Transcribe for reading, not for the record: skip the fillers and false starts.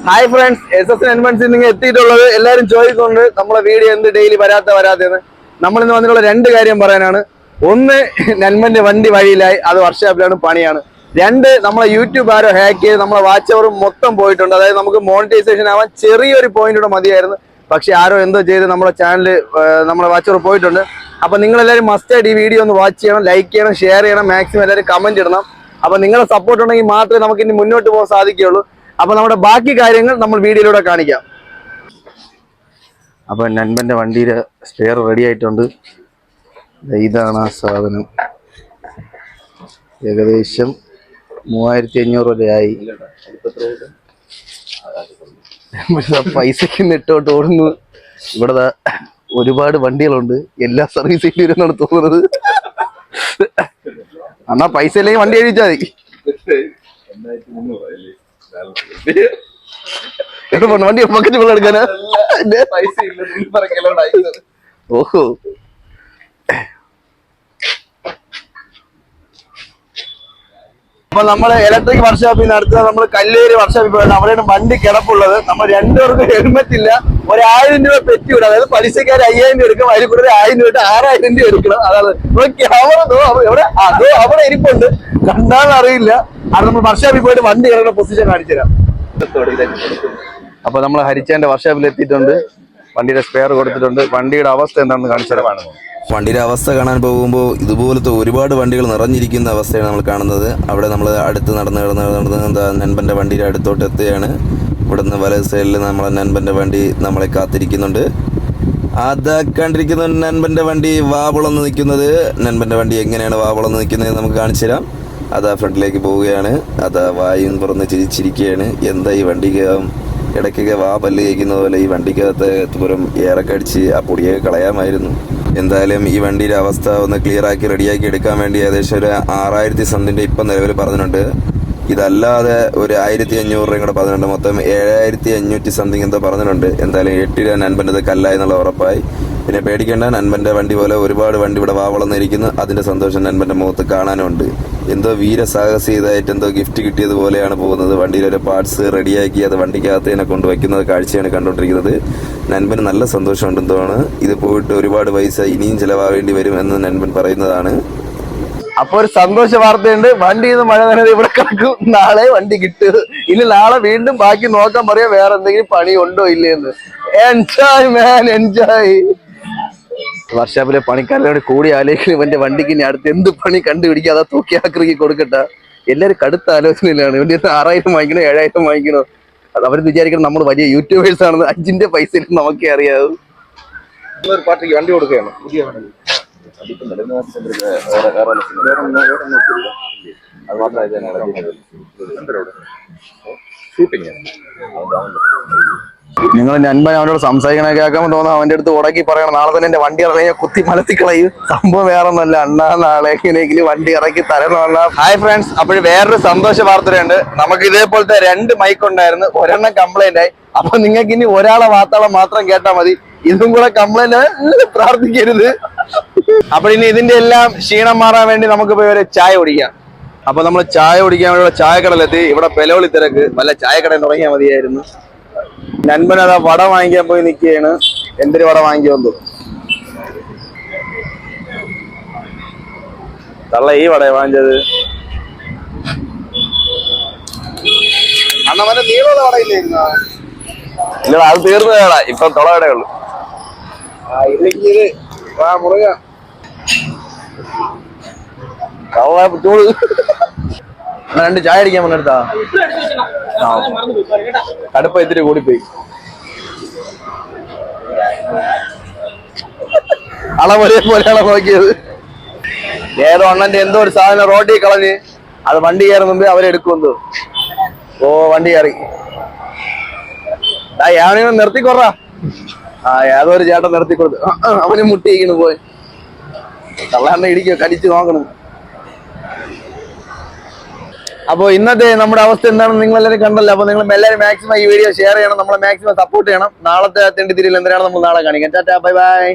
Hi friends, SS Nbunds നിങ്ങൾ എത്തിയിട്ടുള്ളത് എല്ലാവരും ചോദിക്കുന്നുണ്ട് നമ്മളെ വീഡിയോ എന്ത് ഡെയിലി വരാത്തെന്ന്. നമ്മളിന്ന് വന്നിട്ടുള്ള രണ്ട് കാര്യം പറയാനാണ്. ഒന്ന്, നൻപന്റെ വണ്ടി വഴിയിലായി, അത് വർക്ക്ഷോപ്പിലാണ്, പണിയാണ്. രണ്ട്, നമ്മളെ യൂട്യൂബ് ആരോ ഹാക്ക് ചെയ്ത് നമ്മളെ വാച്ച് അവർ മൊത്തം പോയിട്ടുണ്ട്. അതായത് നമുക്ക് മോണിറ്റൈസേഷൻ ആവാൻ ചെറിയൊരു പോയിന്റ് മതിയായിരുന്നു. പക്ഷെ ആരോ എന്തോ ചെയ്ത് നമ്മുടെ ചാനൽ നമ്മളെ വാച്ച് അവർ പോയിട്ടുണ്ട്. അപ്പൊ നിങ്ങളെല്ലാവരും മസ്റ്റായിട്ട് ഈ വീഡിയോ ഒന്ന് വാച്ച് ചെയ്യണം, ലൈക്ക് ചെയ്യണം, ഷെയർ ചെയ്യണം, മാക്സിമം എല്ലാവരും കമന്റ് ഇടണം. അപ്പൊ നിങ്ങളുടെ സപ്പോർട്ട് ഉണ്ടെങ്കിൽ മാത്രമേ നമുക്ക് ഇനി മുന്നോട്ട് പോകാൻ സാധിക്കുകയുള്ളൂ. അപ്പൊ നമ്മുടെ ബാക്കി കാര്യങ്ങൾ നമ്മൾ വീഡിയോയിലൂടെ കാണിക്കാം. അപ്പൊ നൻപന്റെ വണ്ടിയുടെ സ്പെയർ റെഡി ആയിട്ടുണ്ട്. ഇതാണ് ആ സാധനം. ഏകദേശം 3500 രൂപയായി. പൈസക്ക് നെട്ടോട്ട് ഓടുന്നു. ഇവിടെ ഒരുപാട് വണ്ടികളുണ്ട്, എല്ലാ സർവീസ് വരുന്നാണ് തോന്നുന്നത്. എന്നാ പൈസ ഇല്ലെങ്കിൽ വണ്ടി കഴിച്ചാൽ മതി. വണ്ടി പക്കറ്റ് വെള്ളം എടുക്കാനാ? ഓഹോ, അപ്പൊ നമ്മള് ഇലക്ട്രിക് വർക്ക്ഷോപ്പിൽ നിന്ന് അടുത്തത് നമ്മൾ കല്ലേരി വർക്ക്ഷോപ്പിൽ പോയത്. അവിടെയാണ് വണ്ടി കിടപ്പുള്ളത്. നമ്മൾ രണ്ടുപേർക്കും ഹെൽമെറ്റ് ഇല്ല. 1000 രൂപ പെറ്റി വിടാം. അതായത് പലിശക്കാർ 5000 രൂപ എടുക്കും, അതിൽ കൂടുതൽ 1000 രൂപ 6000 രൂപ എടുക്കണം. അതാണ് അവിടെ ഇരിപ്പുണ്ട്, കണ്ടാൽ അറിയില്ല. അത് നമ്മൾ വർക്ക്ഷോപ്പിൽ പോയിട്ട് വണ്ടി കിടക്കുന്ന പൊസിഷൻ കാണിച്ചുതരാം. അപ്പൊ നമ്മൾ ഹരിച്ചാന്റെ വർക്ക്ഷോപ്പിൽ എത്തിയിട്ടുണ്ട്. വണ്ടിയുടെ സ്പെയർ കൊടുത്തിട്ടുണ്ട്. വണ്ടിയുടെ അവസ്ഥ എന്താണെന്ന് കാണിച്ചുതരാം. വണ്ടിയുടെ അവസ്ഥ കാണാൻ പോകുമ്പോൾ ഇതുപോലത്തെ ഒരുപാട് വണ്ടികൾ നിറഞ്ഞിരിക്കുന്ന അവസ്ഥയാണ് നമ്മൾ കാണുന്നത്. അവിടെ നമ്മൾ അടുത്ത് നടന്ന് നൻപന്റെ വണ്ടിയുടെ അടുത്തോട്ട് എത്തുകയാണ്. ഇവിടുന്ന് വലത് സൈഡിൽ നമ്മളെ നൻപന്റെ വണ്ടി നമ്മളെ കാത്തിരിക്കുന്നുണ്ട്. അതാ കണ്ടിരിക്കുന്ന നൻപന്റെ വണ്ടി വാവളന്ന് നിൽക്കുന്നത്. നൻപന്റെ വണ്ടി എങ്ങനെയാണ് വാവളന്ന് നിൽക്കുന്നത് നമുക്ക് കാണിച്ചു തരാം. അതാ ഫ്രണ്ടിലേക്ക് പോവുകയാണ്. അതാ വായും തുറന്ന് ചിരിച്ചിരിക്കുകയാണ്. എന്താ ഈ വണ്ടിക്ക് ഇടയ്ക്കൊക്കെ പല്ല് കഴിക്കുന്ന പോലെ ഈ വണ്ടിക്കകത്ത് പുറം ഏറക്കടിച്ച് ആ പൊടിയൊക്കെ കളയാമായിരുന്നു. എന്തായാലും ഈ വണ്ടിയുടെ അവസ്ഥ ഒന്ന് ക്ലിയറാക്കി റെഡിയാക്കി എടുക്കാൻ വേണ്ടി ഏകദേശം ഒരു 6000 സംതിൻ്റെ ഇപ്പം നിലവിൽ പറഞ്ഞിട്ടുണ്ട്. ഇതല്ലാതെ ഒരു 1500 രൂപയും കൂടെ പറഞ്ഞിട്ടുണ്ട്. മൊത്തം 7500 സംതിങ് എന്തോ പറഞ്ഞിട്ടുണ്ട്. എന്തായാലും 8 രൂപ നൻപൻ്റെത് കല്ലായി എന്നുള്ള ഉറപ്പായി. പിന്നെ പേടിക്കേണ്ട, നൻപൻ്റെ വണ്ടി പോലെ ഒരുപാട് വണ്ടി ഇവിടെ വളർന്നിരിക്കുന്നു. അതിൻ്റെ സന്തോഷം നൻപൻ്റെ മുഖത്ത് കാണാനുണ്ട്. എന്തോ വീരസാഹസികമായിട്ട് എന്തോ ഗിഫ്റ്റ് കിട്ടിയതുപോലെയാണ് പോകുന്നത്. വണ്ടിയിലൊരു പാർട്സ് റെഡിയാക്കി അത് വണ്ടിക്കകത്ത് തന്നെ കൊണ്ടുവയ്ക്കുന്നത് കാഴ്ചയാണ് കണ്ടുകൊണ്ടിരിക്കുന്നത്. നൻപന് നല്ല സന്തോഷമുണ്ട് എന്തോണ്. ഇത് പോയിട്ട് ഒരുപാട് പൈസ ഇനിയും ചിലവാകേണ്ടി വരും എന്ന് നൻപൻ പറയുന്നതാണ്. അപ്പൊ ഒരു സന്തോഷ വാർത്തയുണ്ട്. വണ്ടി മഴ നനഞ്ഞത് ഇവിടെ കിടക്കും. നാളെ വണ്ടി കിട്ടും. ഇനി നാളെ വീണ്ടും ബാക്കി നോക്കാൻ പറയാം, വേറെ എന്തെങ്കിലും പണി ഉണ്ടോ ഇല്ലേന്ന്. എൻജോയ് മാൻ, എൻജോയ്. വർക്ക്ഷോപ്പിലെ പണിക്കാരോട് കൂടി ആലോചിക്കും എന്റെ വണ്ടിക്ക് ഇനി അടുത്ത് എന്ത് പണി കണ്ടുപിടിക്കുക, അതാ തൂക്കി ആക്രമിക്ക് കൊടുക്കട്ടെ. എല്ലാവരും കടുത്ത ആലോചനയിലാണ്. വണ്ടി 6000 വാങ്ങിക്കണോ 7000 വാങ്ങിക്കണോ. അത് അവർ വിചാരിക്കണം നമ്മൾ വലിയ യൂട്യൂബേഴ്സ് ആണെന്ന്. 5ന്റെ പൈസ നമുക്കേ അറിയാവൂ. പാർട്ടിക്ക് വണ്ടി കൊടുക്കുകയാണ്. പുതിയ വണ്ടി നിങ്ങൾ നൻപൻ അവനോട് സംസാരിക്കണ കേൾക്കാൻ തോന്നുന്നു. അവന്റെ അടുത്ത് ഉടക്കി പറയണം, നാളെ തന്നെ എന്റെ വണ്ടി ഇറങ്ങിയ കുത്തി മലത്തിക്കളയും. സംഭവം വേറെ ഒന്നല്ല, അണ്ണാ നാളെ എങ്ങനെയെങ്കിലും വണ്ടി ഇറക്കി തരണം. ഹായ് ഫ്രണ്ട്സ്, അപ്പോൾ വേറൊരു സന്തോഷ വാർത്തയുണ്ട്. നമുക്ക് ഇതേപോലത്തെ 2 മൈക്ക് ഉണ്ടായിരുന്നു, ഒരെണ്ണം കംപ്ലൈന്റ് ആയി. അപ്പൊ നിങ്ങൾക്ക് ഇനി ഒരാളെ വാർത്തകളെ മാത്രം കേട്ടാൽ മതി. ഇതും കൂടെ കംപ്ലൈന്റ് പ്രാർത്ഥിക്കരുത്. അപ്പൊ ഇനി ഇതിന്റെ എല്ലാം ക്ഷീണം മാറാൻ വേണ്ടി നമുക്ക് പോയി ഒരു ചായ കുടിക്കാം. അപ്പൊ നമ്മൾ ചായ കുടിക്കാൻ വേണ്ടി ചായക്കടയിലെത്തി. ഇവിടെ പെലോളി തിരക്ക്, വല്ല ചായക്കടയിൽ തുടങ്ങിയാൽ മതിയായിരുന്നു. നൻപൻ അതാ വട വാങ്ങിക്കാൻ പോയി നിൽക്കുകയാണ്. എന്തൊരു വട വാങ്ങിക്കുമെന്തോ. തള്ള ഈ വട വാങ്ങിച്ചത്. അന്ന് മറ്റേ നീളമുള്ള വടയില്ലായിരുന്നു. ഇല്ല, അത് തീർന്നതാടാ. ഇപ്പൊ തുളവടേ ഉള്ളു. മുറുക ചൂട് 2 ചായ അടിക്കാൻ പറഞ്ഞെടുത്താ. കടുപ്പ ഇത്തിരി കൂടിപ്പോയി. ഒരേ പോലെയാണ് നോക്കിയത്. ഏതോ അണ്ണന്റെ എന്തോ ഒരു സാധനം റോഡിൽ കളഞ്ഞ് അത് വണ്ടി കയറുന്ന മുമ്പ് അവരെടുക്കുമെന്തോ. ഓ, വണ്ടി കയറി. ഞാനിങ്ങനെ നിർത്തിക്കൊറാ. ഏതോ ഒരു ചേട്ടൻ നിർത്തിക്കൊടുത്ത് അവന് മുട്ടിയിരിക്കുന്നു പോയി. തള്ളാറിനെ ഇടിക്കോ, കടിച്ചു നോക്കണം. അപ്പൊ ഇന്നത്തെ നമ്മുടെ അവസ്ഥ എന്താണെന്ന് നിങ്ങൾ എല്ലാവരും കണ്ടല്ലോ. അപ്പൊ നിങ്ങൾ എല്ലാവരും മാക്സിമം ഈ വീഡിയോ ഷെയർ ചെയ്യണം, നമ്മളെ മാക്സിമം സപ്പോർട്ട് ചെയ്യണം. നാളത്തെ തെണ്ടിത്തിരിയിൽ എന്തിനാണ് നമ്മൾ നാളെ കാണിക്കാം. Tata, bye bye.